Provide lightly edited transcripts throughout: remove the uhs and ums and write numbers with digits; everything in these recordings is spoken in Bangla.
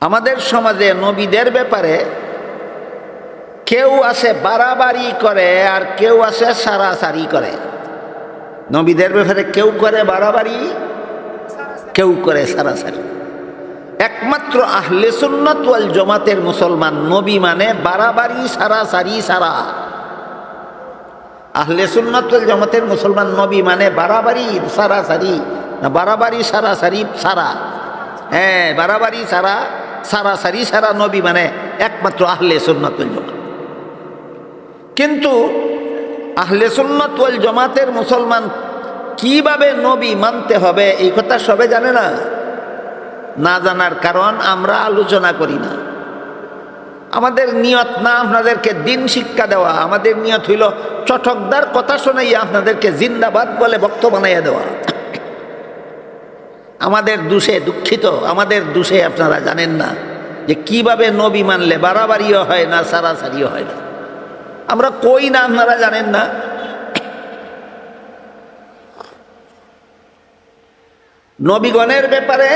আমাদের সমাজে নবীদের ব্যাপারে কেউ আছে বাড়াবাড়ি করে আর কেউ আছে সারাসারি করে। নবীদের ব্যাপারে কেউ করে বাড়াবাড়ি, কেউ করে সারাসারি। একমাত্র আহলে সুন্নাত ওয়াল জামাতের মুসলমান নবী মানে বাড়াবাড়ি সারাসারি সারা। আহলে সুন্নাত ওয়াল জামাতের মুসলমান নবী মানে বাড়াবাড়ি সারাসারি না, বাড়াবাড়ি সারাসারি সারা। হ্যাঁ, বাড়াবাড়ি সারা সারাসারি সারা নবী মানে একমাত্র আহলে সুন্নাত ওয়াল জামাত। কিন্তু আহলে সুন্নাত ওয়াল জামাতের মুসলমান কিভাবে নবী মানতে হবে এই কথা সবে জানে না। না জানার কারণ আমরা আলোচনা করি না। আমাদের নিয়ত না আপনাদেরকে দিন শিক্ষা দেওয়া, আমাদের নিয়ত হইল চটকদার কথা শোনাইয়া আপনাদেরকে জিন্দাবাদ বলে বক্তব্য বানাইয়া দেওয়া। আমাদের দোষে দুঃখিত, আমাদের দোষে আপনারা জানেন না যে কিভাবে নবী মানলে বাড়াবাড়িও হয় না, সারাসারিও হয় না। আমরা কই না, আপনারা জানেন না। নবীগণের ব্যাপারে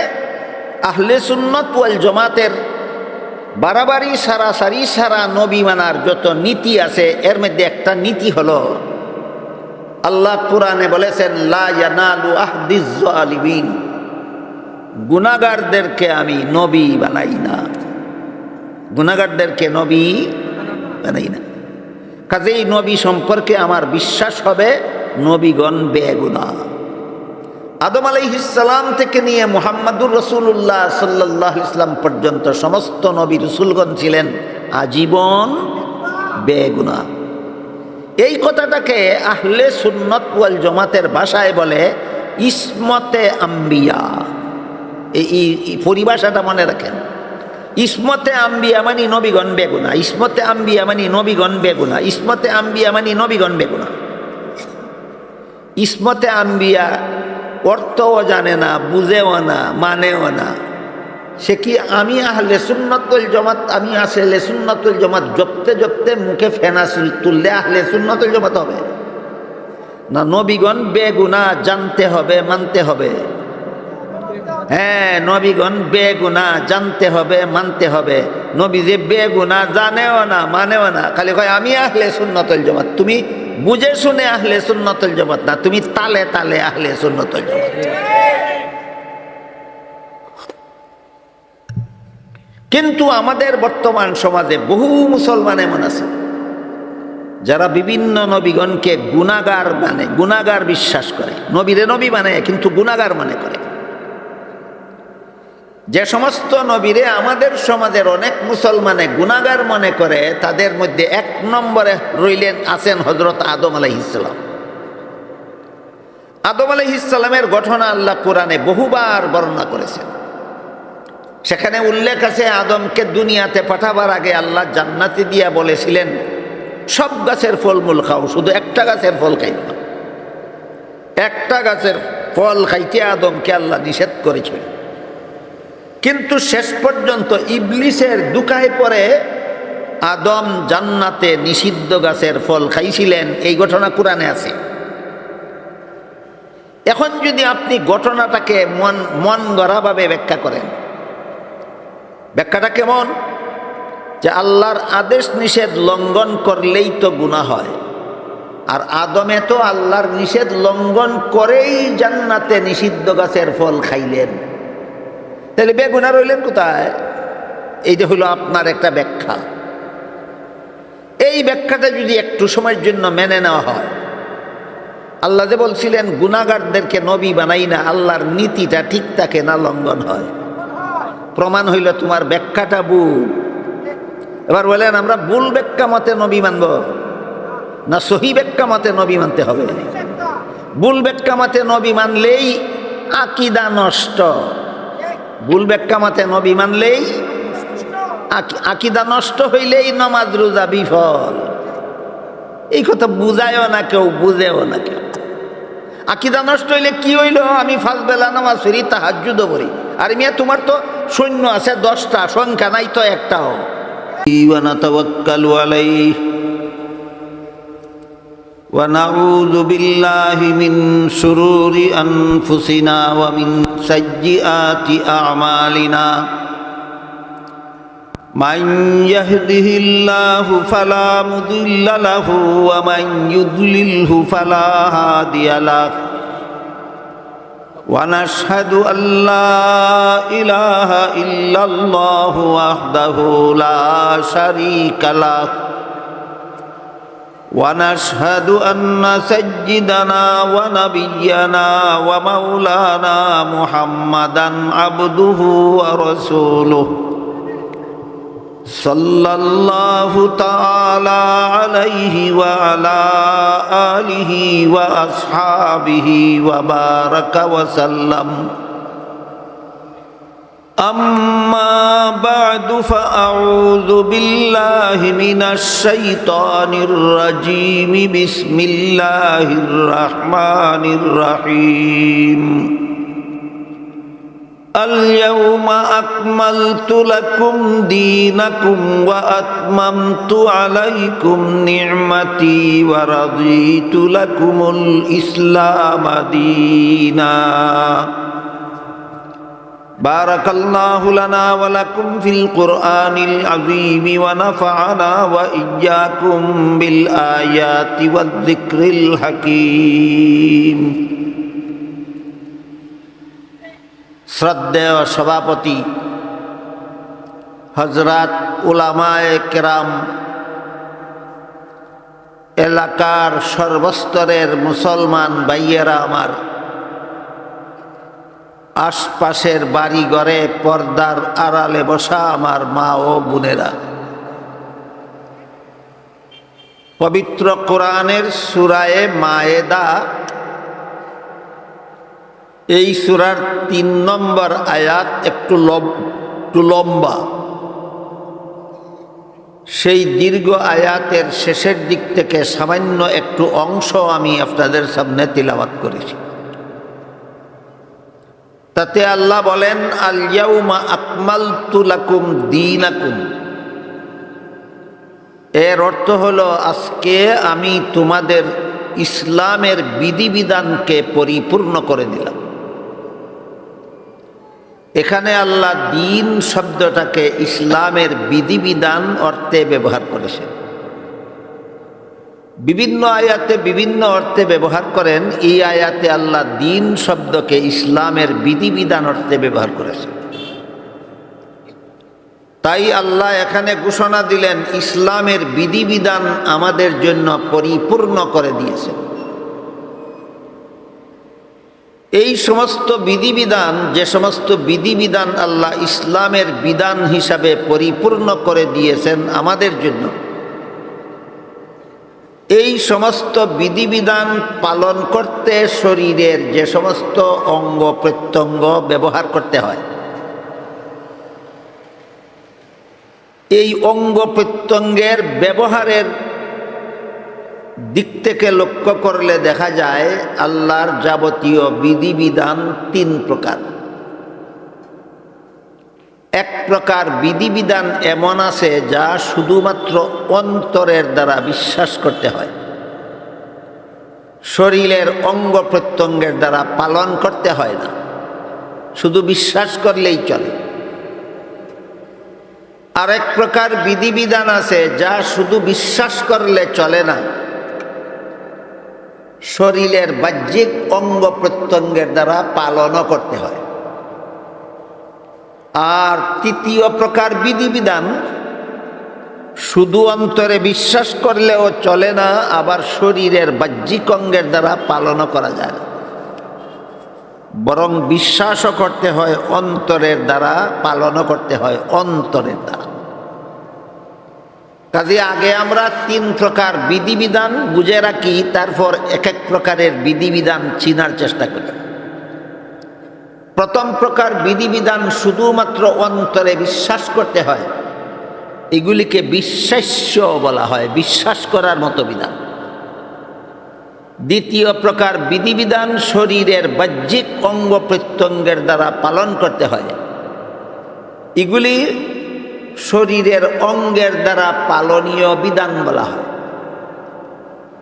আহলে সুন্নাত ওয়াল জামাতের বাড়াবাড়ি সারাসারি সারা নবী মানার যত নীতি আছে, এর মধ্যে একটা নীতি হলো আল্লাহ কুরআনে বলেছেন, লা ইয়ানালু আহদিজ জালিমিন, গুনাহগারদেরকে আমি নবী বানাই না, গুনাহগারদেরকে নবী বানাই না। কাজেই নবী সম্পর্কে আমার বিশ্বাস হবে নবীগণ বেগুনাহ। আদম আলাইহিস সালাম থেকে নিয়ে মুহাম্মাদুর রাসূলুল্লাহ সাল্লাল্লাহু আলাইহি ওয়াসাল্লাম পর্যন্ত সমস্ত নবী রাসূলগণ ছিলেন আজীবন বেগুনাহ। এই কথাটাকে আহলে সুন্নাত ওয়াল জামাতের ভাষায় বলে ইসমতে আম্বিয়া। এই পরিভাষাটা মনে রাখেন। ইসমতে আম্বিয়া মানে নবীগণ বেগুনাহ, ইসমতে আম্বিয়া মানে নবীগণ বেগুনাহ, ইসমতে আম্বিয়া মানে নবীগণ বেগুনাহ। ইসমতে আম্বিয়া অর্থও জানে না, বুঝেও না, মানেও না। সে কি আমি আহলে সুন্নাত ওয়াল জামাত, আমি আসলে সুন্নাত ওয়াল জামাত জপতে জপতে মুখে ফেনা তুললে আহলে সুন্নাত ওয়াল জামাত হবে না? নবীগণ বেগুনাহ জানতে হবে, মানতে হবে। হ্যাঁ, নবীগণ বেগুনাহ জানতে হবে, মানতে হবে। নবী যে বেগুনাহ জানেও না, মানেও না, খালি কয় আমি আহলে সুন্নাত ওয়াল জামাত। তুমি বুঝে শুনে আহলে সুন্নাত ওয়াল জামাত না, তুমি তালে তালে আহলে সুন্নাত ওয়াল জামাত। কিন্তু আমাদের বর্তমান সমাজে বহু মুসলমান এমন আছে যারা বিভিন্ন নবীগণকে গুনাহগার মানে, গুনাহগার বিশ্বাস করে। নবীরে নবী মানে কিন্তু গুনাহগার মনে করে। যে সমস্ত নবীরে আমাদের সমাজের অনেক মুসলমানে গুনাহগার মনে করে, তাদের মধ্যে এক নম্বরে রইলেন আছেন হযরত আদম আলাইহিস সালাম। আদম আলাইহিস সালামের ঘটনা আল্লাহ কোরআনে বহুবার বর্ণনা করেছেন। সেখানে উল্লেখ আছে আদমকে দুনিয়াতে পাঠাবার আগে আল্লাহ জান্নাতে দিয়া বলেছিলেন সব গাছের ফলমূল খাও, শুধু একটা গাছের ফল খাইও না। একটা গাছের ফল খাইতে আদমকে আল্লাহ নিষেধ করেছিলেন। কিন্তু শেষ পর্যন্ত ইবলিসের দুকায় পরে আদম জান্নাতে নিষিদ্ধ গাছের ফল খাইছিলেন, এই ঘটনা কোরআনে আছে। এখন যদি আপনি ঘটনাটাকে মন গড়াভাবে ব্যাখ্যা করেন, ব্যাখ্যাটা কেমন? যে আল্লাহর আদেশ নিষেধ লঙ্ঘন করলেই তো গুনাহ হয়, আর আদমে তো আল্লাহর নিষেধ লঙ্ঘন করেই জান্নাতে নিষিদ্ধ গাছের ফল খাইলেন, তাহলে বেগুনাহ রইলেন কোথায়? এইটা হলো আপনার একটা ব্যাখ্যা। এই ব্যাখ্যাটা যদি একটু সময়ের জন্য মেনে নেওয়া হয়, আল্লাহ যে বলছিলেন গুনাহগারদেরকে নবী বানাই না, আল্লাহর নীতিটা ঠিক থাকে না লঙ্ঘন হয়? প্রমাণ হইল তোমার ব্যাখ্যাটা ভুল। এবার বলেন আমরা ভুল ব্যাখ্যা মতে নবী মানব না সহি ব্যাখ্যা মতে নবী মানতে হবে? ভুল ব্যাখ্যা মতে নবী মানলেই আকীদা নষ্ট। ভুল ব্যাখ্যা মতে নবী মানলেই আকীদা নষ্ট হইলেই নামাজ রোজা বিফল। এই কথা বুঝায়ও না কেউ, বুঝেও না কেউ। আকীদা নষ্ট হইলে কি হইল? আমি 5 বেলা নামাজ পড়ি, তাহাজ্জুদও পড়ি। আর মিয়া তোমার তো সৈন্য আছে 10টা, সংখ্যা নাই তো একটাও। ওয়া নাতাওয়াক্কালু আলাইহি ওয়া নাউযু বিল্লাহি মিন শুরুরি আনফুসিনা ওয়া মিন সাইয়্যিআতি আ'মালিনা من يهده الله فلا مضل له ومن يضلله فلا هادي له ونشهد أن لا إله إلا الله وحده لا شريك له ونشهد أن سيدنا ونبينا ومولانا محمدا عبده ورسوله صلى الله تعالى عليه وعلى آله وأصحابه وبارك وسلم أما بعد فأعوذ بالله من الشيطان الرجيم بسم الله الرحمن الرحيم اليوم أكملت لكم دينكم وأتممت عليكم نعمتي ورضيت لكم الإسلام دينا بارك الله لنا ولكم في القرآن العظيم ونفعنا وإياكم بالآيات والذكر الحكيم শ্রদ্ধেয় সভাপতি হযরত উলামায়ে কেরাম, এলাকার সর্বস্তরের মুসলমান ভাইয়েরা আমার, আশপাশের বাড়ি ঘরে পর্দার আড়ালে বসা আমার মা ও বোনেরা, পবিত্র কোরআনের সূরায়ে মায়েদা এই সূরার ৩ নম্বর আয়াত একটু লম্বা। সেই দীর্ঘ আয়াতের শেষের দিক থেকে সামান্য একটু অংশ আমি আপনাদের সামনে তিলাওয়াত করেছি। তাতে আল্লাহ বলেন, আল ইয়াউমা আকমালতু লাকুম দীনাকুম। এর অর্থ হলো, আজকে আমি তোমাদের ইসলামের বিধিবিধানকে পরিপূর্ণ করে দিলাম। এখানে আল্লাহ দিন শব্দটাকে ইসলামের বিধিবিধান অর্থে ব্যবহার করেছেন। বিভিন্ন আয়াতে বিভিন্ন অর্থে ব্যবহার করেন। এই আয়াতে আল্লাহ দিন শব্দকে ইসলামের বিধিবিধান অর্থে ব্যবহার করেছেন। তাই আল্লাহ এখানে ঘোষণা দিলেন, ইসলামের বিধিবিধান আমাদের জন্য পরিপূর্ণ করে দিয়েছেন। এই সমস্ত বিধিবিধান, যে সমস্ত বিধিবিধান আল্লাহ ইসলামের বিধান হিসাবে পরিপূর্ণ করে দিয়েছেন আমাদের জন্য, এই সমস্ত বিধিবিধান পালন করতে শরীরের যে সমস্ত অঙ্গ প্রত্যঙ্গ ব্যবহার করতে হয়, এই অঙ্গ প্রত্যঙ্গের ব্যবহারের দিক থেকে লক্ষ্য করলে দেখা যায় আল্লাহর যাবতীয় বিধিবিধান ৩ প্রকার। এক প্রকার বিধিবিধান এমন আছে যা শুধুমাত্র অন্তরের দ্বারা বিশ্বাস করতে হয়, শরীরের অঙ্গ প্রত্যঙ্গের দ্বারা পালন করতে হয় না, শুধু বিশ্বাস করলেই চলে। আরেক প্রকার বিধিবিধান আছে যা শুধু বিশ্বাস করলে চলে না, শরীরের বাহ্যিক অঙ্গ প্রত্যঙ্গের দ্বারা পালনও করতে হয়। আর তৃতীয় প্রকার বিধিবিধান শুধু অন্তরে বিশ্বাস করলেও চলে না, আবার শরীরের বাহ্যিক অঙ্গের দ্বারা পালনও করা যায় না, বরং বিশ্বাসও করতে হয় অন্তরের দ্বারা, পালনও করতে হয় অন্তরের দ্বারা। কাজে আগে আমরা ৩ প্রকার বিধিবিধান বুঝে রাখি, তারপর এক এক প্রকারের বিধিবিধান চিনার চেষ্টা করি। প্রথম প্রকার বিধিবিধান শুধুমাত্র অন্তরে বিশ্বাস করতে হয়, এগুলিকে বিশ্বাস্য বলা হয়, বিশ্বাস করার মতো বিধান। দ্বিতীয় প্রকার বিধিবিধান শরীরের বাহ্যিক অঙ্গ প্রত্যঙ্গের দ্বারা পালন করতে হয়, এগুলি শরীরের অঙ্গের দ্বারা পালনীয় বিধান বলা হয়।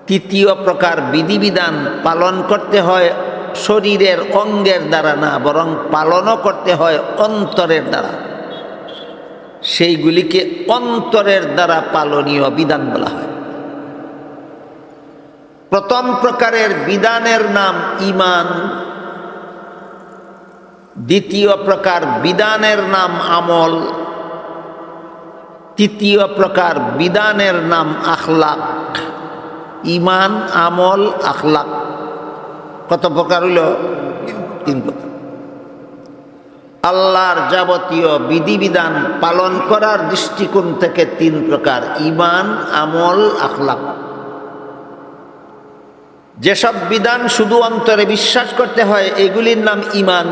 তৃতীয় প্রকার বিধিবিধান পালন করতে হয় শরীরের অঙ্গের দ্বারা না, বরং পালনও করতে হয় অন্তরের দ্বারা। সেইগুলিকে অন্তরের দ্বারা পালনীয় বিধান বলা হয়। প্রথম প্রকারের বিধানের নাম ঈমান, দ্বিতীয় প্রকার বিধানের নাম আমল, তৃতীয় প্রকার বিধানের নাম আখলাক। ঈমান, আমল, আখলাক কত প্রকার হইল? 3 প্রকার। আল্লাহর যাবতীয় বিধিবিধান পালন করার দৃষ্টিকোণ থেকে 3 প্রকার: ঈমান, আমল, আখলাক। যেসব বিধান শুধু অন্তরে বিশ্বাস করতে হয় এগুলির নাম ঈমান।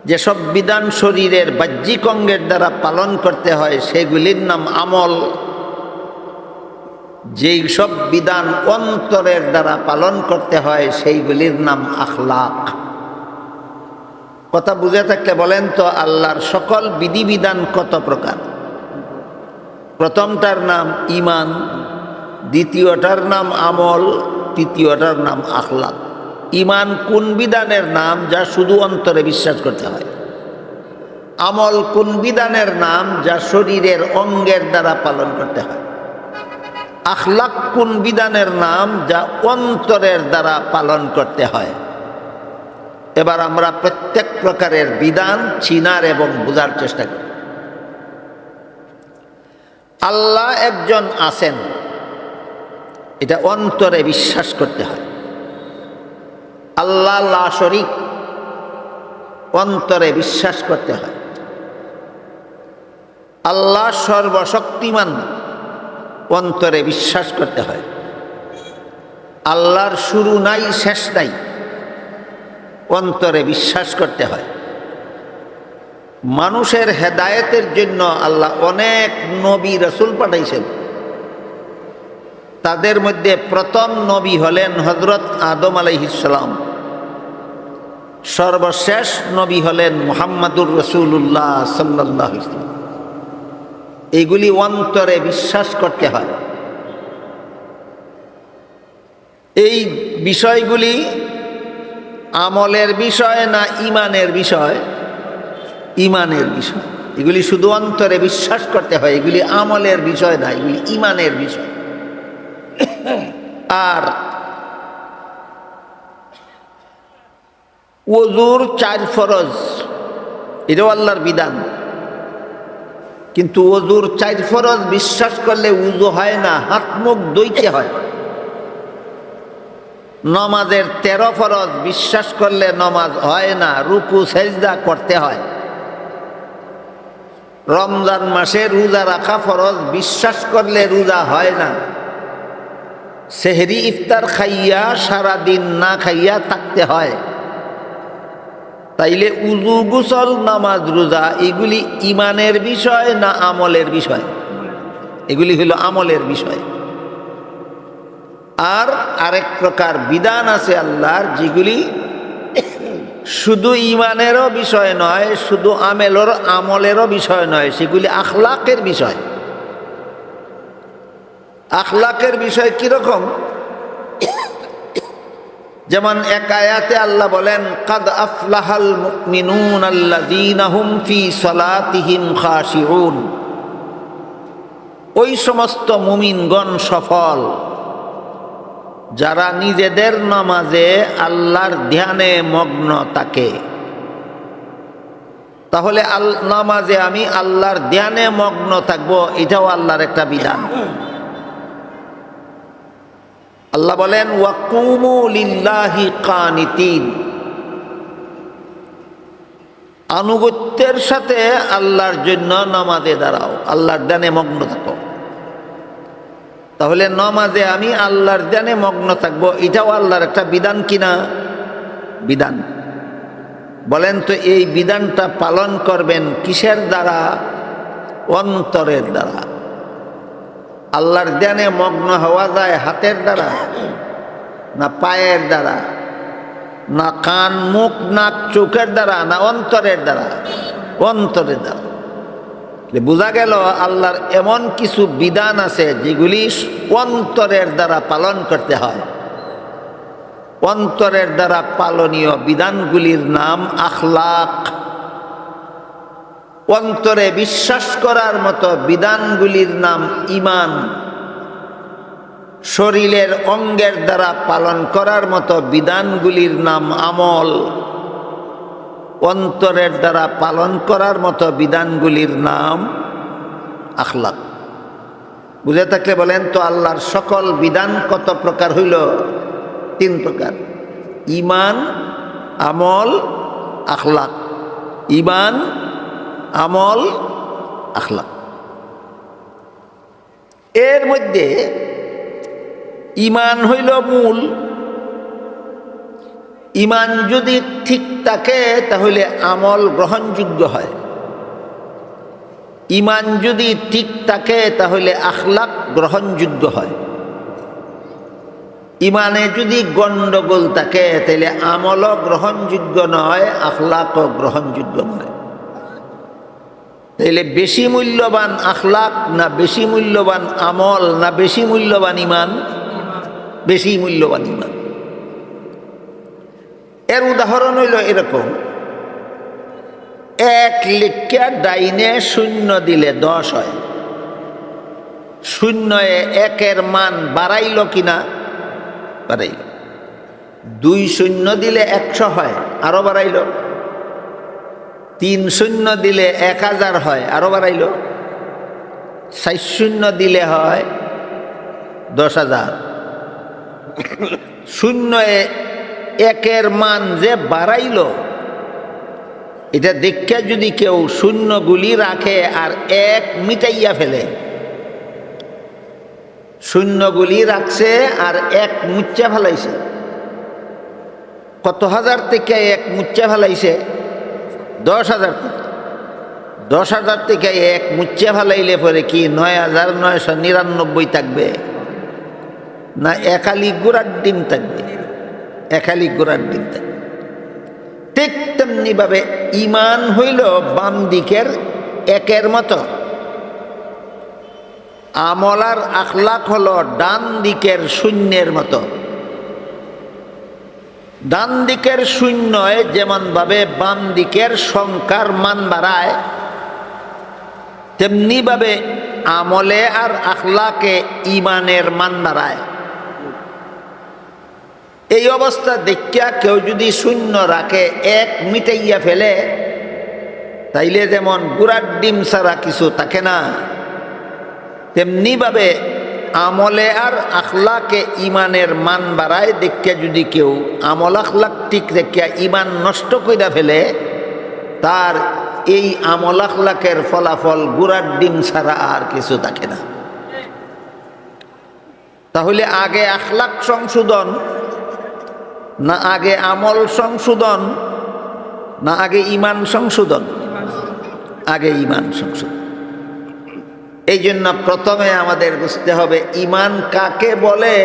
যেসব বিধান শরীরের বাহ্যিক অঙ্গের দ্বারা পালন করতে হয় সেগুলির নাম আমল। যেই সব বিধান অন্তরের দ্বারা পালন করতে হয় সেইগুলির নাম আখলাক। কথা বুঝে থাকলে বলেন তো, আল্লাহর সকল বিধিবিধান কত প্রকার? প্রথমটার নাম ঈমান, দ্বিতীয়টার নাম আমল, তৃতীয়টার নাম আখলাক। ঈমান কোন বিধানের নাম যা শুধু অন্তরে বিশ্বাস করতে হয়? আমল কোন বিধানের নাম যা শরীরের অঙ্গের দ্বারা পালন করতে হয়? আখলাক কোন বিধানের নাম যা অন্তরের দ্বারা পালন করতে হয়? এবার আমরা প্রত্যেক প্রকারের বিধান চিনার এবং বোঝার চেষ্টা করি। আল্লাহ একজন আছেন, এটা অন্তরে বিশ্বাস করতে হয়। আল্লাহ লা শরীক, অন্তরে বিশ্বাস করতে হয়। আল্লাহ সর্বশক্তিমান, অন্তরে বিশ্বাস করতে হয়। আল্লাহর শুরু নাই, শেষ নাই, অন্তরে বিশ্বাস করতে হয়। মানুষের হেদায়েতের জন্য আল্লাহ অনেক নবী রাসূল পাঠাইছেন। তাদের মধ্যে প্রথম নবী হলেন হযরত আদম আলাইহিস সালাম। সর্বশেষ নবী হলেন মুহাম্মাদুর রাসূলুল্লাহ সাল্লাল্লাহু আলাইহি ওয়াসাল্লাম। এইগুলি অন্তরে বিশ্বাস করতে হয়। এই বিষয়গুলি আমলের বিষয় না ঈমানের বিষয়? ঈমানের বিষয়। এগুলি শুধু অন্তরে বিশ্বাস করতে হয়, এগুলি আমলের বিষয় না, এগুলি ঈমানের বিষয়। আর ওযুর 4 ফরজ, এটাও আল্লাহর বিধান। কিন্তু ওযুর 4 ফরজ বিশ্বাস করলে উযু হয় না, হাত মুখ ধুইতে হয়। নমাজের 13 ফরজ বিশ্বাস করলে নমাজ হয় না, রুকু সেজদা করতে হয়। রমজান মাসে রোজা রাখা ফরজ বিশ্বাস করলে রোজা হয় না। সেহরি ইফতার খাইয়া সারাদিন না খাইয়া থাকতে হয়। তাইলে উযু, গোসল, নামাজ, রোজা এগুলি ঈমানের বিষয় না আমলের বিষয়? এগুলি হলো আমলের বিষয়। আর আরেক প্রকার বিধান আছে আল্লাহর, যেগুলি শুধু ঈমানেরও বিষয় নয়, শুধু আমলেরও বিষয় নয়, সেগুলি আখলাকের বিষয়। আখলাকের বিষয় কিরকম? যেমন এক আয়াতে আল্লাহ বলেন, কাদ আফলাহাল মুমিনুন আল্লাযীনা হুম ফি সালাতিহিম খাশিউন। ওই সমস্ত মুমিনগণ সফল যারা নিজেদের নামাজে আল্লাহর ধ্যানে মগ্ন থাকে। তাহলে নামাজে আমি আল্লাহর ধ্যানে মগ্ন থাকবো, এটাও আল্লাহর একটা বিধান। আল্লাহ বলেন, ওয়াকুমু লিল্লাহি কানিতিন। আনুগত্যের সাথে আল্লাহর জন্য নামাজে দাঁড়াও, আল্লাহর ধ্যানে মগ্ন থাকো। তাহলে নামাজে আমি আল্লাহর ধ্যানে মগ্ন থাকবো, এটাও আল্লাহর একটা বিধান কিনা? বিধান। বলেন তো, এই বিধানটা পালন করবেন কিসের দ্বারা? অন্তরের দ্বারা। আল্লাহর ধ্যানে মগ্ন হওয়া যায় হাতের দ্বারা, না পায়ের দ্বারা, না কান, মুখ, নাক, চোখের দ্বারা, না অন্তরের দ্বারা? অন্তরের দ্বারা। বোঝা গেল আল্লাহর এমন কিছু বিধান আছে যেগুলি অন্তরের দ্বারা পালন করতে হয়। অন্তরের দ্বারা পালনীয় বিধানগুলির নাম আখলাক। অন্তরে বিশ্বাস করার মতো বিধানগুলির নাম ঈমান, শরীরের অঙ্গের দ্বারা পালন করার মতো বিধানগুলির নাম আমল, অন্তরের দ্বারা পালন করার মতো বিধানগুলির নাম আখলাক। বুঝে থাকলে বলেন তো, আল্লাহর সকল বিধান কত প্রকার হইল? 3 প্রকার: ঈমান, আমল, আখলাক। ঈমান, আমল, আখলাক। এর মধ্যে ঈমান হইল মূল। ঈমান যদি ঠিক থাকে তাহলে আমল গ্রহণযোগ্য হয়। ঈমান যদি ঠিক থাকে তাহলে আখলাক গ্রহণযোগ্য হয়। ঈমানে যদি গণ্ডগোল থাকে তাহলে আমলও গ্রহণযোগ্য নয়, আখলাকও গ্রহণযোগ্য নয়। তাহলে বেশি মূল্যবান আখলাক না বেশি মূল্যবান আমল না বেশি মূল্যবান ঈমান? বেশি মূল্যবান ঈমান। এর উদাহরণ হইল এরকম: 1 লিখা ডাইনে 0 দিলে 10 হয়। 0-এ 1-এর মান বাড়াইল কিনা? বাড়াইল। 2 শূন্য দিলে 100 হয়, আরো বাড়াইল। 3 শূন্য দিলে 1000 হয়, আরো বাড়াইল। 4 শূন্য দিলে হয় 10,000। 0-এ 1-এর মান যে বাড়াইল, এটা দেখে যদি কেউ শূন্যগুলি রাখে আর 1 মিটাইয়া ফেলে, শূন্যগুলি রাখছে আর 1 মুচ্চা ফেলাইছে, কত হাজার থেকে 1 মুচ্চা ফেলাইছে? 10,000 থেকে। 10,000 থেকে 1 মুচ্চা ফেলাইলে পরে কি 9,999 থাকবে? না একালি গোড়ার ডিম থাকবে? একালি গোড়ার ডিম থাকবে। ঠিক তেমনি ভাবে ঈমান হইল বাম দিকের 1-এর মতো, আমল আর আখলাক হলো ডান দিকের 0-এর মতো। ডান দিকের 0 যেমন ভাবে বাম দিকের সংখ্যার মান বাড়ায়, তেমনি ভাবে আমলে আর আখলাকে ঈমানের মান বাড়ায়। এই অবস্থা দেখিয়া কেউ যদি 0 রাখে, 1 মিটাইয়া ফেলে, তাইলে যেমন গুড়ার ডিম ছাড়া কিছু থাকে না, তেমনি ভাবে আমলে আর আখলাকে ঈমানের মান বাড়ায়। দেখিয়া যদি কেউ আমল আখলাক ঠিক রেখিয়া ঈমান নষ্ট কইরা ফেলে, তার এই আমল আখলাকের ফলাফল গুড়ার ডিম ছাড়া আর কিছু থাকে না। তাহলে আগে আখলাক সংশোধন না আগে আমল সংশোধন না আগে ঈমান সংশোধন? আগে ঈমান সংশোধন। এই জন্য প্রথমে আমাদের বুঝতে হবে ঈমান কাকে বলে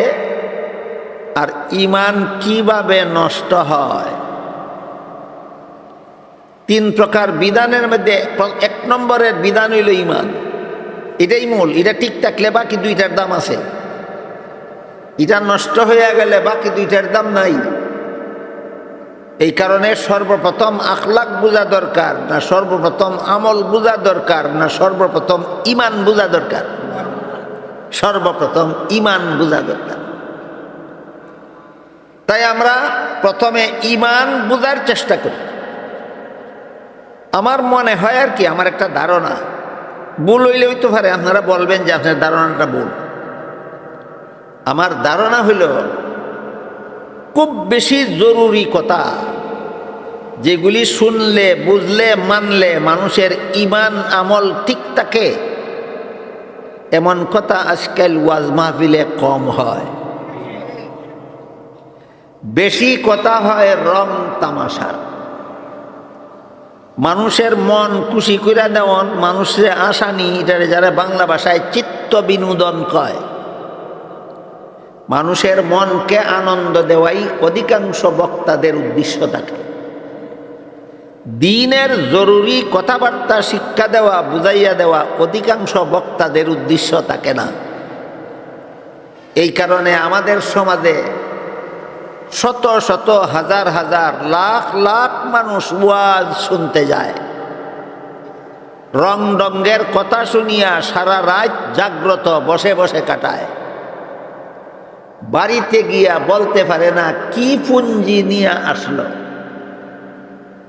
আর ঈমান কিভাবে নষ্ট হয়। 3 প্রকার বিধানের মধ্যে 1 নম্বরের বিধান হইল ঈমান। এটাই মূল। এটা ঠিক থাকলে বাকি 2টার দাম আছে। এটা নষ্ট হয়ে গেলে বাকি 2টার দাম নাই। এই কারণে সর্বপ্রথম আখলাক বোঝা দরকার, না সর্বপ্রথম আমল বোঝা দরকার, না সর্বপ্রথম ঈমান বোঝা দরকার? সর্বপ্রথম ঈমান বোঝা দরকার। তাই আমরা প্রথমে ঈমান বোঝার চেষ্টা করি। আমার মনে হয় আর কি, আমার একটা ধারণা, ভুল হইলে হইতে পারে, আপনারা বলবেন যে আপনার ধারণাটা ভুল। আমার ধারণা হইল খুব বেশি জরুরি কথা, যেগুলি শুনলে বুঝলে মানলে মানুষের ঈমান আমল ঠিক থাকে, এমন কথা আজকাল ওয়াজ মাহফিলে কম হয়। বেশি কথা হয় রং তামাশার, মানুষের মন খুশি কইরা দেওয়ান, মানুষের আসানি, এটারে যারা বাংলা ভাষায় চিত্ত বিনোদন কয়। মানুষের মনকে আনন্দ দেওয়াই অধিকাংশ বক্তাদের উদ্দেশ্য থাকে। দ্বীনের জরুরি কথাবার্তা শিক্ষা দেওয়া, বুঝাইয়া দেওয়া অধিকাংশ বক্তাদের উদ্দেশ্য থাকে না। এই কারণে আমাদের সমাজে শত শত হাজার হাজার লাখ লাখ মানুষ ওয়াজ শুনতে যায়, রং ডঙ্গের কথা শুনিয়া সারা রাত জাগ্রত বসে বসে কাটায়, বাড়িতে গিয়া বলতে পারে না কি পুঞ্জি নিয়ে আসলো।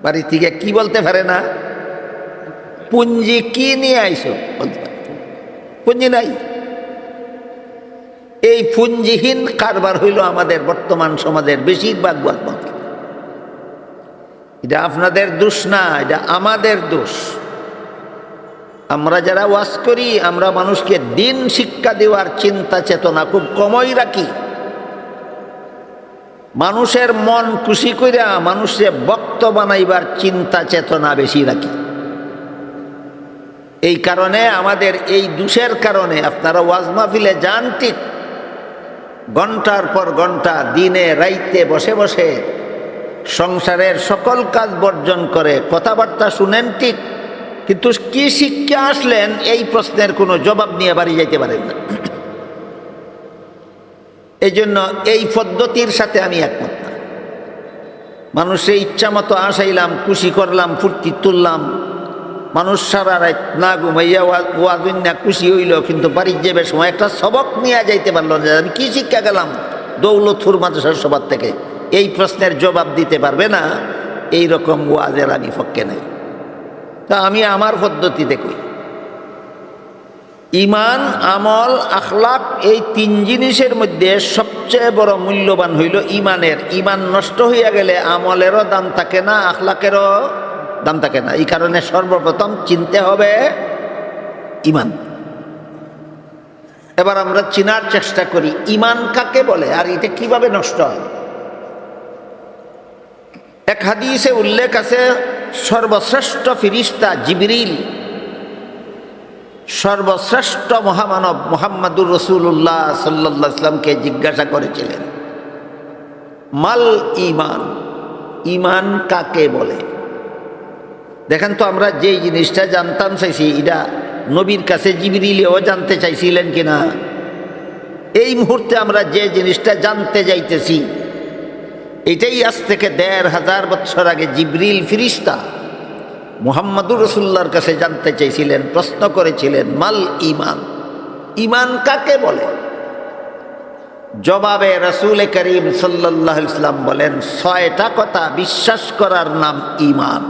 বাড়িতে গিয়া কি বলতে পারে না, পুঞ্জি কি নিয়ে আইসো বলতে পারে, পুঞ্জি নাই। এই পুঞ্জিহীন কারবার হইল আমাদের বর্তমান সমাজের বেশিরভাগ বাদমত। এটা আপনাদের দোষ না, এটা আমাদের দোষ। আমরা যারা ওয়াজ করি, আমরা মানুষকে দিন শিক্ষা দেওয়ার চিন্তা চেতনা খুব কমই রাখি। মানুষের মন খুশি কইরা মানুষের বক্ত বানাইবার চিন্তা চেতনা বেশি রাখি। এই কারণে আমাদের এই দোষের কারণে আপনারা ওয়াজ মাহফিলে যান ঠিক, ঘন্টার পর ঘন্টা দিনে রাইতে বসে বসে সংসারের সকল কাজ বর্জন করে কথাবার্তা শুনেন ঠিক, কিন্তু কি শিক্ষা আসলেন এই প্রশ্নের কোনো জবাব নিয়ে বাড়ি যাইতে পারেন না। এই জন্য এই পদ্ধতির সাথে আমি একমত না। মানুষের ইচ্ছা মতো আসাইলাম, খুশি করলাম, ফুর্তি তুললাম, মানুষ সারা রাত না ঘুমাইয়া ওয়াজুন না খুশি হইল, কিন্তু বাড়ির যাবে সময় একটা সবক নিয়ে যাইতে পারল না। আমি কি শিক্ষা গেলাম দৌলতপুর মাদ্রাসার সবার থেকে, এই প্রশ্নের জবাব দিতে পারবে না, এই রকম ওয়াজের আমি পক্ষে নাই। তা আমি আমার পদ্ধতিতে কই, ইমান, আমল, আখলাক, এই তিন জিনিসের মধ্যে সবচেয়ে বড় মূল্যবান হইল ইমানের। ইমান নষ্ট হইয়া গেলে আমলেরও দাম থাকে না, আখলাকেরও দাম থাকে না। এই কারণে সর্বপ্রথম চিনতে হবে ইমান। এবার আমরা চিনার চেষ্টা করি ইমান কাকে বলে আর এটা কিভাবে নষ্ট হয়। এক হাদিসে উল্লেখ আছে, সর্বশ্রেষ্ঠ ফিরিস্তা জিবরিল সর্বশ্রেষ্ঠ মহামানব মুহাম্মাদুর রাসূলুল্লাহ সাল্লাল্লাহু আলাইহি ওয়াসাল্লামকে জিজ্ঞাসা করেছিলেন, মাল ঈমান, ঈমান কাকে বলে? দেখেন তো, আমরা যে জিনিসটা জানতাম চাইছি, এটা নবীর কাছে জিবরিলও জানতে চাইছিলেন কিনা? এই মুহূর্তে আমরা যে জিনিসটা জানতে যাইতেছি, এটাই আজ থেকে ১৫০০ বছর আগে জিবরিল ফিরিস্তা মুহাম্মাদুর রাসূলুল্লাহর কাছে জানতে চাইছিলেন, প্রশ্ন করেছিলেন, মাল ঈমান, ঈমান কাকে বলে? জবাবে রাসূল করিম সাল্লাল্লাহু আলাইহি ওয়াসাল্লাম বলেন, ৬টা কথা বিশ্বাস করার নাম ঈমান।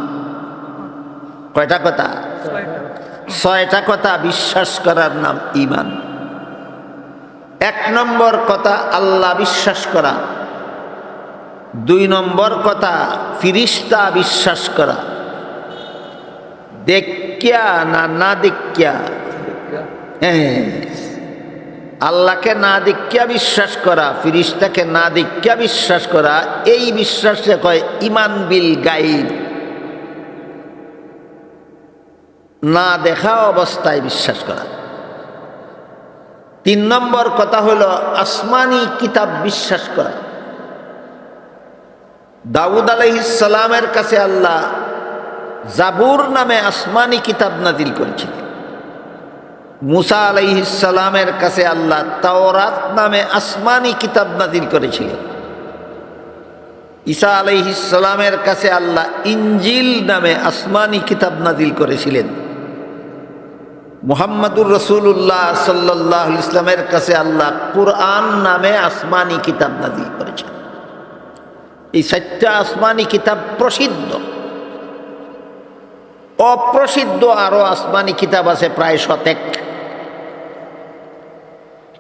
কয়টা কথা? ৬টা কথা বিশ্বাস করার নাম ঈমান। ১ নম্বর কথা আল্লাহ বিশ্বাস করা, ২ নম্বর কথা ফিরিস্তা বিশ্বাস করা, দেখিয়া না দেখিয়া, হ্যাঁ, আল্লাহকে না দেখিয়া বিশ্বাস করা, ফিরিস্তাকে না দেখিয়া বিশ্বাস করা, এই বিশ্বাসে কয় ঈমান বিল গায়ব। না দেখা অবস্থায় বিশ্বাস করা। ৩ নম্বর কথা হলো আসমানি কিতাব বিশ্বাস করা। দাউদ আলাইহিস সালামের কাছে আল্লাহ জাবুর নামে আসমানি কিতাব নাজিল করেছিলেন। মুসা আলাইহিস সালামের কাছে আল্লাহ তাওরাত নামে আসমানি কিতাব নাজিল করেছিলেন। ঈসা আলাইহিস সালামের কাছে আল্লাহ ইনজিল নামে আসমানি কিতাব নাজিল করেছিলেন। মুহাম্মাদুর রাসূলুল্লাহ সাল্লাল্লাহু আলাইহি ওয়াসাল্লামের কাছে আল্লাহ কুরআন নামে আসমানি কিতাব নাজিল করেছেন। এই 4টা আসমানি কিতাব প্রসিদ্ধ। অপ্রসিদ্ধ আরো আসমানি কিতাব আছে প্রায় 100।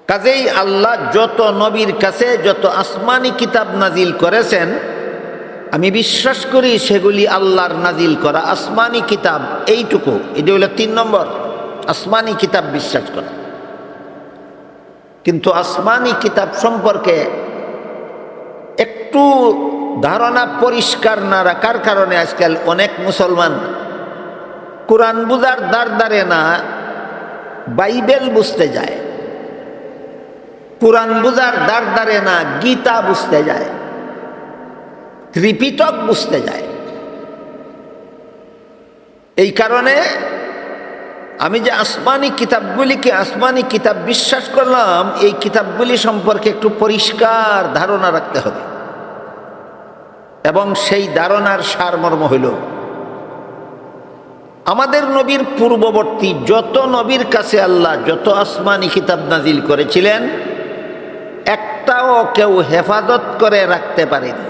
কাজেই আল্লাহ যত নবীর কাছে যত আসমানি কিতাব নাজিল করেছেন, আমি বিশ্বাস করি সেগুলি আল্লাহর নাজিল করা আসমানি কিতাব। এইটুকু, এটা হলো 3 নম্বর, আসমানি কিতাব বিশ্বাস করা। কিন্তু আসমানি কিতাব সম্পর্কে একটু ধারণা পরিষ্কার না রাখার কারণে আজকাল অনেক মুসলমান কোরআন বুঝার দ্বারে না বাইবেল বুঝতে যায়, কোরআন বুঝার দ্বারে না গীতা বুঝতে যায়, ত্রিপিটক বুঝতে যায়। এই কারণে আমি যে আসমানি কিতাবগুলিকে আসমানি কিতাব বিশ্বাস করলাম, এই কিতাবগুলি সম্পর্কে একটু পরিষ্কার ধারণা রাখতে হবে। এবং সেই ধারণার সারমর্ম হইল আমাদের নবীর পূর্ববর্তী যত নবীর কাছে আল্লাহ যত আসমানি কিতাব নাজিল করেছিলেন, একটাও কেউ হেফাজত করে রাখতে পারেনি,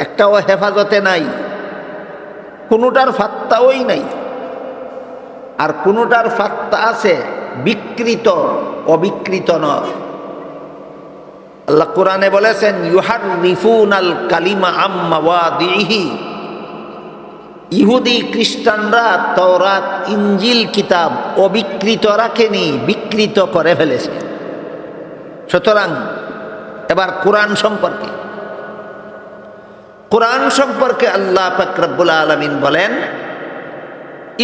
একটাও হেফাজতে নাই, কোনোটার ফাত্তাওই নাই। আর কোনোটার ফাত্তা আছে, বিকৃত, অবিকৃত নয়। আল্লাহ কোরআনে বলেছেন, ইউহাররিফুনাল কালিমা আম মাওয়াদিহি। ইহুদি খ্রিস্টানরা তাওরাত ইনজিল কিতাব অবিকৃত রাখেনি, বিকৃত করে ফেলেছে। সুতরাং এবার কোরআন সম্পর্কে আল্লাহ পাক রব্বুল আলামিন বলেন,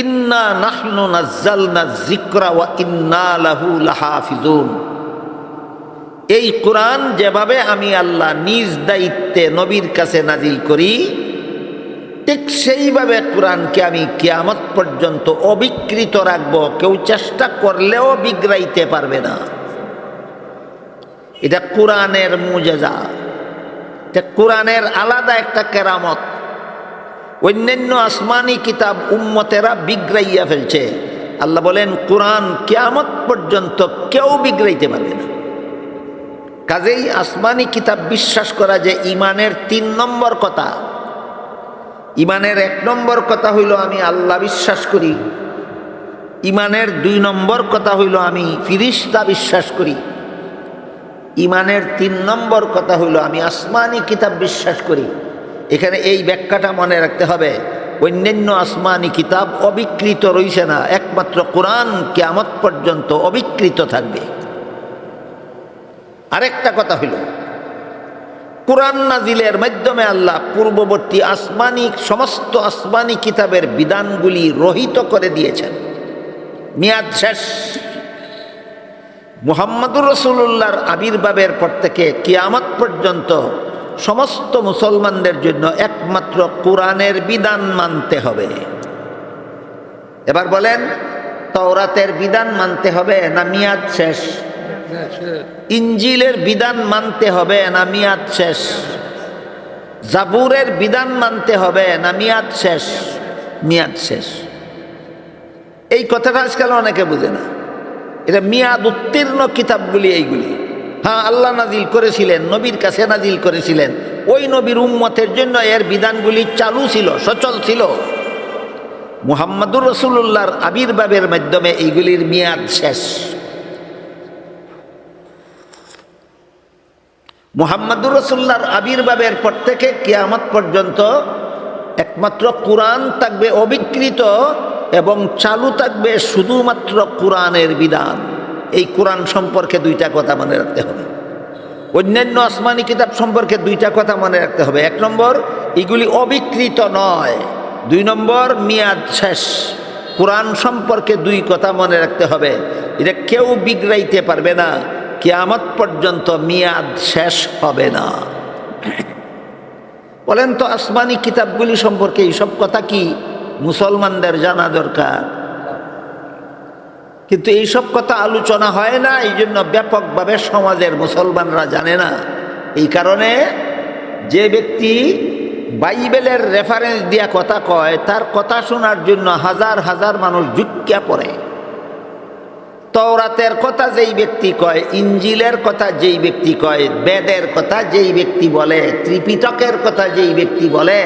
ইন্না নাহনু নাজ্জালনা যিকরা ওয়া ইন্না লাহু লাহাফিজুন। এই কোরআন যেভাবে আমি আল্লাহ নিজ দায়িত্বে নবীর কাছে নাজিল করি, ঠিক সেইভাবে কোরআনকে আমি কিয়ামত পর্যন্ত অবিকৃত রাখব, কেউ চেষ্টা করলেও বিগড়াইতে পারবে না। এটা কোরআনের মুজেজা, এটা কোরআনের আলাদা একটা কেরামত। অন্যান্য আসমানি কিতাব উম্মতেরা বিগড়াইয়া ফেলছে, আল্লাহ বলেন কোরআন কিয়ামত পর্যন্ত কেউ বিগড়াইতে পারবে না। কাজেই আসমানি কিতাব বিশ্বাস করা যে ইমানের 3 নম্বর কথা। ইমানের 1 নম্বর কথা হইল আমি আল্লাহ বিশ্বাস করি, ইমানের 2 নম্বর কথা হইল আমি ফিরিস্তা বিশ্বাস করি, ইমানের 3 নম্বর কথা হইল আমি আসমানি কিতাব বিশ্বাস করি। এখানে এই ব্যাখ্যাটা মনে রাখতে হবে, অন্যান্য আসমানি কিতাব অবিকৃত রইছে না, একমাত্র কোরআন কিয়ামত পর্যন্ত অবিকৃত থাকবে। আরেকটা কথা হইল, কোরআন নাজিলের মাধ্যমে আল্লাহ পূর্ববর্তী সমস্ত আসমানি কিতাবের বিধানগুলি রহিত করে দিয়েছেন, মেয়াদ শেষ। মুহাম্মদুর রাসূলুল্লাহর আবির্ভাবের পর থেকে কিয়ামত পর্যন্ত সমস্ত মুসলমানদের জন্য একমাত্র কোরআনের বিধান মানতে হবে। এবার বলেন, তাওরাতের বিধান মানতে হবে না মেয়াদ শেষ? ইনজিলের বিধান মানতে হবে না মেয়াদ শেষ? জাবুরের বিধান মানতে হবে না মেয়াদ শেষ? মেয়াদ শেষ। এই কথাটা আজকাল অনেকে বুঝে না। এটা মেয়াদ উত্তীর্ণ কিতাবগুলি এইগুলি। হ্যাঁ, আল্লাহ নাজিল করেছিলেন, নবীর কাছে নাজিল করেছিলেন, ওই নবীর উম্মতের জন্য এর বিধানগুলি চালু ছিল, সচল ছিল। মুহাম্মদুর রাসূলুল্লাহর আবির্ভাবের মাধ্যমে এইগুলির মেয়াদ শেষ। মুহাম্মদুর রাসূলুল্লাহর আবির্ভাবের পর থেকে কিয়ামত পর্যন্ত একমাত্র কোরআন থাকবে অবিকৃত এবং চালু থাকবে শুধুমাত্র কোরআনের বিধান। এই কোরআন সম্পর্কে 2টা কথা মনে রাখতে হবে। অন্যান্য আসমানি কিতাব সম্পর্কে 2টা কথা মনে রাখতে হবে। 1 নম্বর, এগুলি অবিকৃত নয়। 2 নম্বর, মেয়াদ শেষ। কোরআন সম্পর্কে 2 কথা মনে রাখতে হবে, এটা কেউ বিগড়াইতে পারবে না, কিয়ামত পর্যন্ত মেয়াদ শেষ হবে না। বলেন তো, আসমানি কিতাবগুলি সম্পর্কে এইসব কথা কি মুসলমানদের জানা দরকার? কিন্তু এইসব কথা আলোচনা হয় না, এই জন্য ব্যাপকভাবে সমাজের মুসলমানরা জানে না। এই কারণে যে ব্যক্তি বাইবেলের রেফারেন্স দিয়া কথা কয়, তার কথা শোনার জন্য হাজার হাজার মানুষ জুটকিয়া পড়ে। তাওরাতের কথা যেই ব্যক্তি কয়, ইনজিলের কথা যেই ব্যক্তি কয়, বেদের কথা যেই ব্যক্তি বলে, ত্রিপিটকের কথা যেই ব্যক্তি বলে,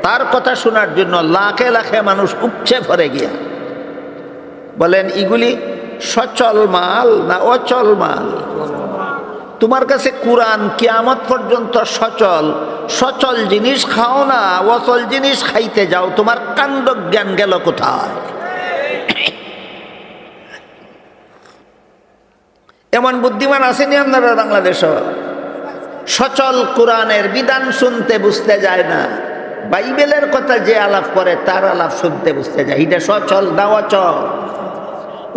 তার কথা শোনার জন্য লাখে লাখে মানুষ উপচে পড়ে গিয়া। বলেন, এগুলি সচল মাল না অচল মাল? তোমার কাছে কোরআন কিয়ামত পর্যন্ত সচল। সচল জিনিস খাও না, অচল জিনিস খাইতে যাও, তোমার কাণ্ড জ্ঞান গেল কোথায়? এমন বুদ্ধিমান আসেনি আপনারা বাংলাদেশে? সচল কোরআনের বিধান শুনতে বুঝতে যায় না, বাইবেলের কথা যে আলাপ করে তার আলাপ শুনতে বুঝতে যায়। এটা সচল না অচল?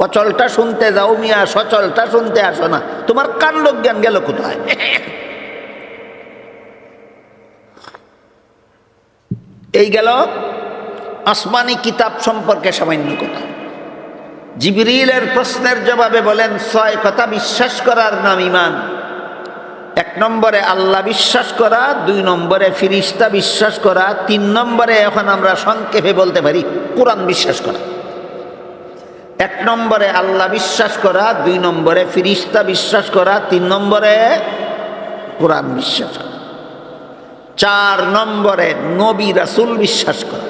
অচলটা শুনতে যাও মিয়া, সচলটা শুনতে আসো না, তোমার কাণ্ড জ্ঞান গেল কোথায়? এই গেল আসমানি কিতাব সম্পর্কে সামান্য কথা। জিবরিলের প্রশ্নের জবাবে বলেন, 6 কথা বিশ্বাস করার নাম ঈমান। এক নম্বরে আল্লাহ বিশ্বাস করা, 2 নম্বরে ফিরিস্তা বিশ্বাস করা, 3 নম্বরে এখন আমরা সংক্ষেপে বলতে পারি কোরআন বিশ্বাস করা। 1 নম্বরে আল্লাহ বিশ্বাস করা, 2 নম্বরে ফিরিস্তা বিশ্বাস করা, 3 নম্বরে কোরআন বিশ্বাস করা, 4 নম্বরে নবী রাসূল বিশ্বাস করা।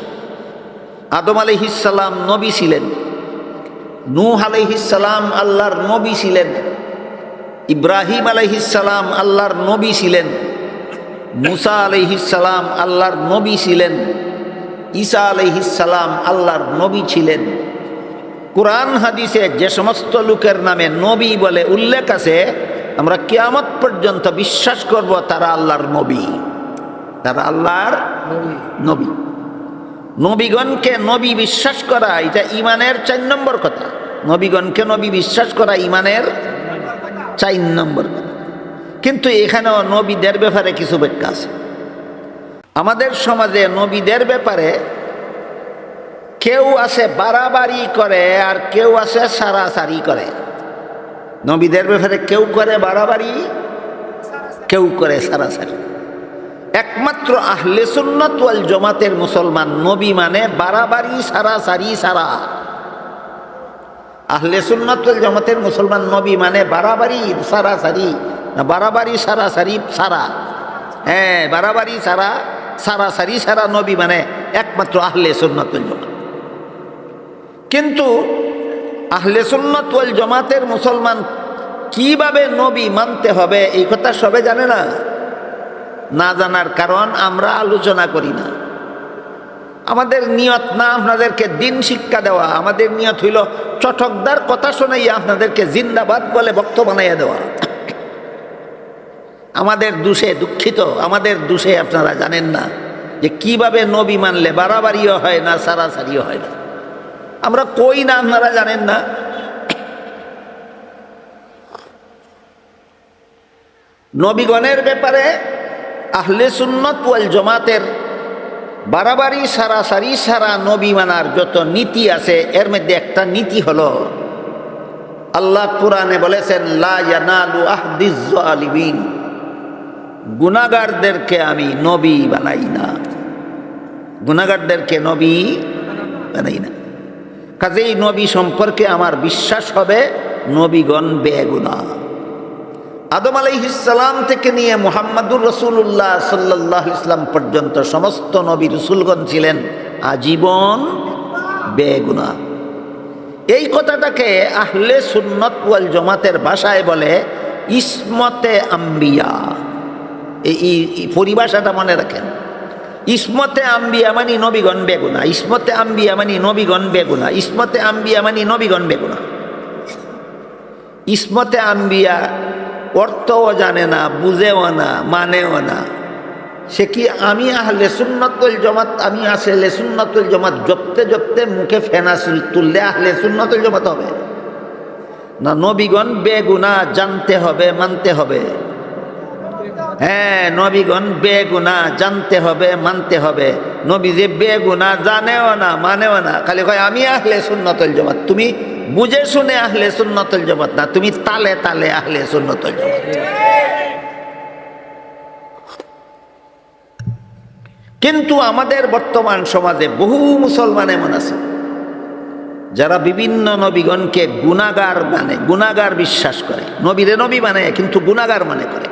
আদম আলাইহিস সালাম নবী ছিলেন, নূহ আলাইহিস সালাম আল্লাহর নবী ছিলেন, ইব্রাহিম আলাইহিস সালাম আল্লাহর নবী ছিলেন, মুসা আলাইহিস সালাম আল্লাহর নবী ছিলেন, ঈসা আলাইহিস সালাম আল্লাহর নবী ছিলেন। কোরআন হাদিসে যে সমস্ত লোকের নামে নবী বলে উল্লেখ আছে, আমরা কিয়ামত পর্যন্ত বিশ্বাস করব তারা আল্লাহর নবী, তারা আল্লাহর নবী। নবীগণকে নবী বিশ্বাস করা এটা ইমানের 4 নম্বর কথা। নবীগণকে নবী বিশ্বাস করা ইমানের 4 নম্বর কথা। কিন্তু এখানেও নবীদের ব্যাপারে কিছু ব্যাখ্যা আছে। আমাদের সমাজে নবীদের ব্যাপারে কেউ আছে বাড়াবাড়ি করে আর কেউ আছে সারাসারি করে। নবীদের ব্যাপারে কেউ করে বাড়াবাড়ি, কেউ করে সারাসারি। একমাত্র আহলে সুন্নাত ওয়াল জামাতের মুসলমান নবী মানে বাড়াবাড়ি সারাসারি সারা। আহলে সুন্নাত ওয়াল জামাতের মুসলমান নবী মানে বাড়াবাড়ি সারাসারি না, বাড়াবাড়ি সারাসারি সারা। হ্যাঁ, বাড়াবাড়ি সারা সারাসারি সারা নবী মানে একমাত্র আহলে সুন্নাত ওয়াল জামাত। কিন্তু আহলে সুন্নাত ওয়াল জামাতের মুসলমান কিভাবে নবী মানতে হবে এই কথা সবে জানে না। না জানার কারণ আমরা আলোচনা করি না। আমাদের নিয়ত না আপনাদেরকে দিন শিক্ষা দেওয়া, আমাদের নিয়ত হইল চটকদার কথা শোনাইয়া আপনাদেরকে জিন্দাবাদ বলে বক্তব্য বানাইয়া দেওয়া। আমাদের দোষে দুঃখিত, আমাদের দোষে আপনারা জানেন না যে কিভাবে নবী মানলে বাড়াবাড়িও হয় না, সারাসারিও হয় না। আমরা কই না, আপনারা জানেন না। নবীগণের ব্যাপারে আহলে সুন্নাত ওয়াল জামাতের বাড়াবাড়ি সারাসারি সারা নবী মানার যত নীতি আছে, এর মধ্যে একটা নীতি হলো আল্লাহ কোরআনে বলেছেন, লা ইয়ানালু আহদিজ জালিমিন, গুনাহগারদেরকে আমি নবী বানাই না, গুনাহগারদেরকে নবী বানাই না। কাজেই নবী সম্পর্কে আমার বিশ্বাস হবে নবীগণ বেগুনাহ। আদম আলাইহিস সালাম থেকে নিয়ে মুহাম্মাদুর রাসূলুল্লাহ সাল্লাল্লাহু আলাইহি ওয়াসাল্লাম পর্যন্ত সমস্ত নবী রাসূলগণ ছিলেন আজীবন বেগুনাহ। এই কথাটাকে আহলে সুন্নাত ওয়াল জামাতের ভাষায় বলে ইসমতে আম্বিয়া। এই পরিভাষাটা মনে রাখেন। ইসমতে আম্বিয়া মানে নবীগণ বেগুনাহ, ইসমতে আম্বিয়া মানে নবীগণ বেগুনাহ, ইসমতে আম্বিয়া মানে নবীগণ বেগুনাহ। ইসমতে আম্বিয়া অর্থও জানে না, বুঝেও না, মানেও না। সে কি আমি আহলে সুন্নাত ওয়াল জামাত, আমি আহলে সুন্নাত ওয়াল জামাত জপতে জপতে মুখে ফেনা তুললে আহলে সুন্নাত ওয়াল জামাত হবে না? নবীগণ বেগুনাহ জানতে হবে, মানতে হবে। হ্যাঁ, নবীগণ বেগুনাহ জানতে হবে, মানতে হবে। নবী যে বেগুনাহ জানেও না, মানেও না, খালি কয় আমি আহলে সুন্নাত ওয়াল জামাত। তুমি বুঝে শুনে আহলে সুন্নাত ওয়াল জামাত না, তুমি তালে তালে আহলে সুন্নাত ওয়াল জামাত। কিন্তু আমাদের বর্তমান সমাজে বহু মুসলমান এমন আছে যারা বিভিন্ন নবীগণকে গুনাহগার মানে, গুনাহগার বিশ্বাস করে। নবীরে নবী মানে কিন্তু গুনাহগার মনে করে।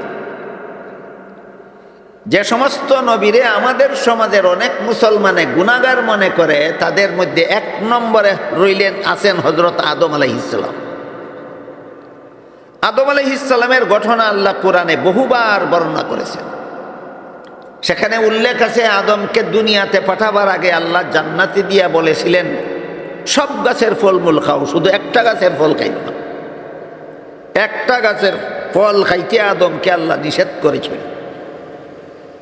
যে সমস্ত নবীরে আমাদের সমাজের অনেক মুসলমানে গুনাহগার মনে করে, তাদের মধ্যে 1 নম্বরে রইলেন আছেন হযরত আদম আলাইহিস সালাম। আদম আলাইহিস সালামের ঘটনা আল্লাহ কোরআনে বহুবার বর্ণনা করেছেন। সেখানে উল্লেখ আছে আদমকে দুনিয়াতে পাঠাবার আগে আল্লাহ জান্নাতে দিয়া বলেছিলেন সব গাছের ফলমূল খাও, শুধু একটা গাছের ফল খাইও না। একটা গাছের ফল খাইতে আদমকে আল্লাহ নিষেধ করেছিল।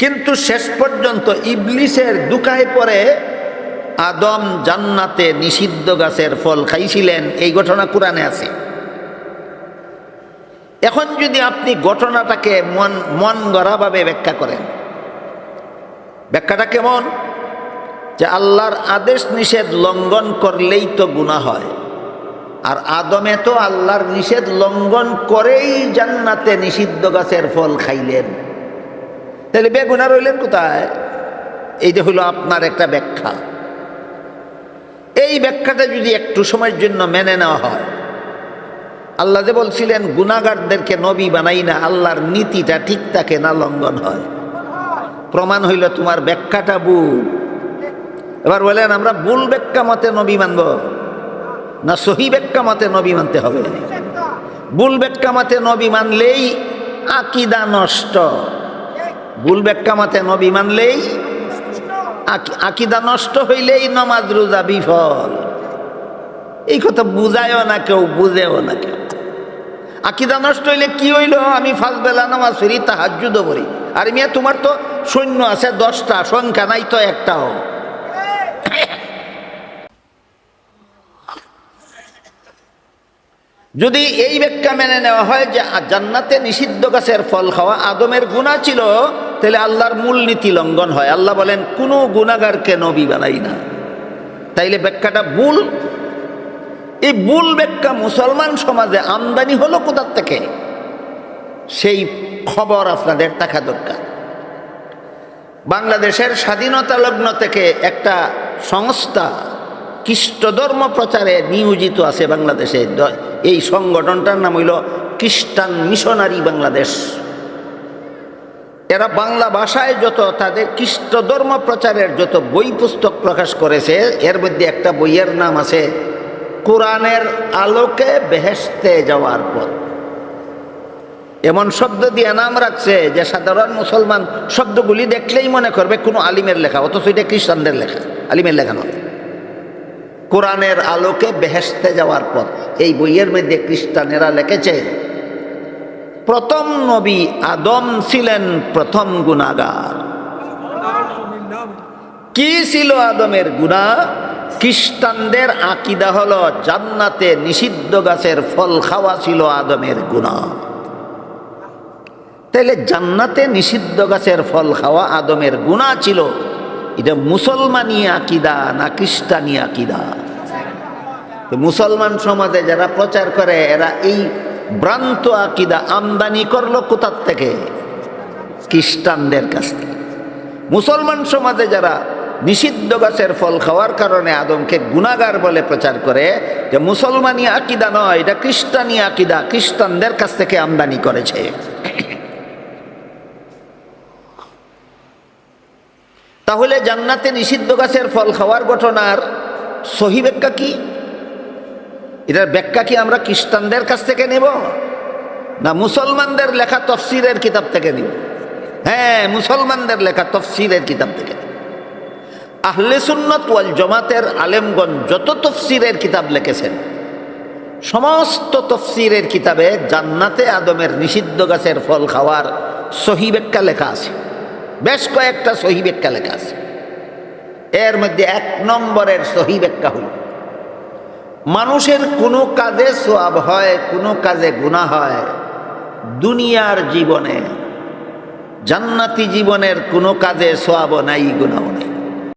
কিন্তু শেষ পর্যন্ত ইবলিসের দুকায় পরে আদম জান্নাতে নিষিদ্ধ গাছের ফল খাইছিলেন, এই ঘটনা কোরআনে আছে। এখন যদি আপনি ঘটনাটাকে মন গড়াভাবে ব্যাখ্যা করেন, ব্যাখ্যাটা কেমন? যে আল্লাহর আদেশ নিষেধ লঙ্ঘন করলেই তো গুনাহ হয়। আর আদমে তো আল্লাহর নিষেধ লঙ্ঘন করেই জান্নাতে নিষিদ্ধ গাছের ফল খাইলেন, তাহলে বেগুনা রইলেন কোথায়? এই যে হলো আপনার একটা ব্যাখ্যা। এই ব্যাখ্যাটা যদি একটু সময়ের জন্য মেনে নেওয়া হয়, আল্লাহ যে বলছিলেন গুনাহগারদেরকে নবী বানাই না, আল্লাহর নীতিটা ঠিক থাকে না লঙ্ঘন হয়, প্রমাণ হইল তোমার ব্যাখ্যাটা ভুল। এবার বলেন আমরা ভুল ব্যাখ্যা মতে নবী মানব না সহি ব্যাখ্যা মতে নবী মানতে হবে? ভুল ব্যাখ্যা মতে নবী মানলেই আকীদা নষ্ট, ভুল ব্যাখ্যা মতে নবী মানলেই আকীদা নষ্ট হইলেই নামাজ রোজা বিফল। এই কথা বুঝায়ও না কেউ, বুঝেও না কেউ। আকীদা নষ্ট হইলে কি হইল? আমি 5 বেলা নামাজ পড়ি, তাহাজ্জুদও পড়ি, আর মিয়া তোমার তো সৈন্য আছে 10টা, সংখ্যা নাই তো একটাও। যদি এই ব্যাখ্যা মেনে নেওয়া হয় যে জান্নাতে নিষিদ্ধ গাছের ফল খাওয়া আদমের গুনাহ ছিল, তাহলে আল্লাহর মূল নীতি লঙ্ঘন হয়। আল্লাহ বলেন কোনো গুনাহগারকে নবী বানাই না, তাইলে ব্যাখ্যাটা ভুল। এই ভুল ব্যাখ্যা মুসলমান সমাজে আমদানি হলো কোথা থেকে, সেই খবর আপনাদের থাকা দরকার। বাংলাদেশের স্বাধীনতা লগ্ন থেকে একটা সংস্থা খ্রিস্ট ধর্ম প্রচারে নিয়োজিত আছে বাংলাদেশে। এই সংগঠনটার নাম হইল খ্রিস্টান মিশনারি বাংলাদেশ। এরা বাংলা ভাষায় যত তাদের খ্রিস্ট ধর্ম প্রচারের যত বই পুস্তক প্রকাশ করেছে, এর মধ্যে একটা বইয়ের নাম আছে কোরআনের আলোকে বেহেশতে যাওয়ার পথ। এমন শব্দ দিয়ে নাম রাখছে যে সাধারণ মুসলমান শব্দগুলি দেখলেই মনে করবে কোনো আলিমের লেখা, অথচ এটা খ্রিস্টানদের লেখা, আলিমের লেখা নয়। কোরআনের আলোকে বেহেশতে যাওয়ার পথ, এই বইয়ের মধ্যে খ্রিস্টানেরা লিখেছে প্রথম নবী আদম ছিলেন প্রথম গুনাহগার। কি ছিল আদমের গুনাহ? খ্রিস্টানদের আকীদা হলো জান্নাতে নিষিদ্ধ গাছের ফল খাওয়া ছিল আদমের গুনাহ। তাহলে জান্নাতে নিষিদ্ধ গাছের ফল খাওয়া আদমের গুনাহ ছিল, এটা মুসলমানি আকীদা না খ্রিস্টানি আকীদা? মুসলমান সমাজে যারা প্রচার করে এরা এই ভ্রান্ত আকীদা আমদানি করলো কোথার থেকে? খ্রিস্টানদের কাছ থেকে। মুসলমান সমাজে যারা নিষিদ্ধ গাছের ফল খাওয়ার কারণে আদমকে গুনাহগার বলে প্রচার করে, যে মুসলমানি আকীদা নয়, এটা খ্রিস্টানি আকীদা, খ্রিস্টানদের কাছ থেকে আমদানি করেছে। তাহলে জান্নাতে নিষিদ্ধ গাছের ফল খাওয়ার ঘটনার সহি ব্যাখ্যা কি? এটার ব্যাখ্যা কি আমরা খ্রিস্টানদের কাছ থেকে নেব না মুসলমানদের লেখা তফসিরের কিতাব থেকে নিব? হ্যাঁ, মুসলমানদের লেখা তফসিরের কিতাব থেকে। আহলে সুন্নাত ওয়াল জামাতের আলেমগণ যত তফসিরের কিতাব লিখেছেন, সমস্ত তফসিরের কিতাবে জান্নাতে আদমের নিষিদ্ধ গাছের ফল খাওয়ার সহি ব্যাখ্যা লেখা আছে। বেশ কয়েকটা সহি ব্যাখ্যা লেখা আছে। এর মধ্যে 1 নম্বরের সহি ব্যাখ্যা হল, মানুষের কোনো কাজে সওয়াব হয়, কোনো কাজে গুনাহ হয় দুনিয়ার জীবনে, জান্নাতি জীবনের কোনো কাজে সওয়াব নাই, গুনাহ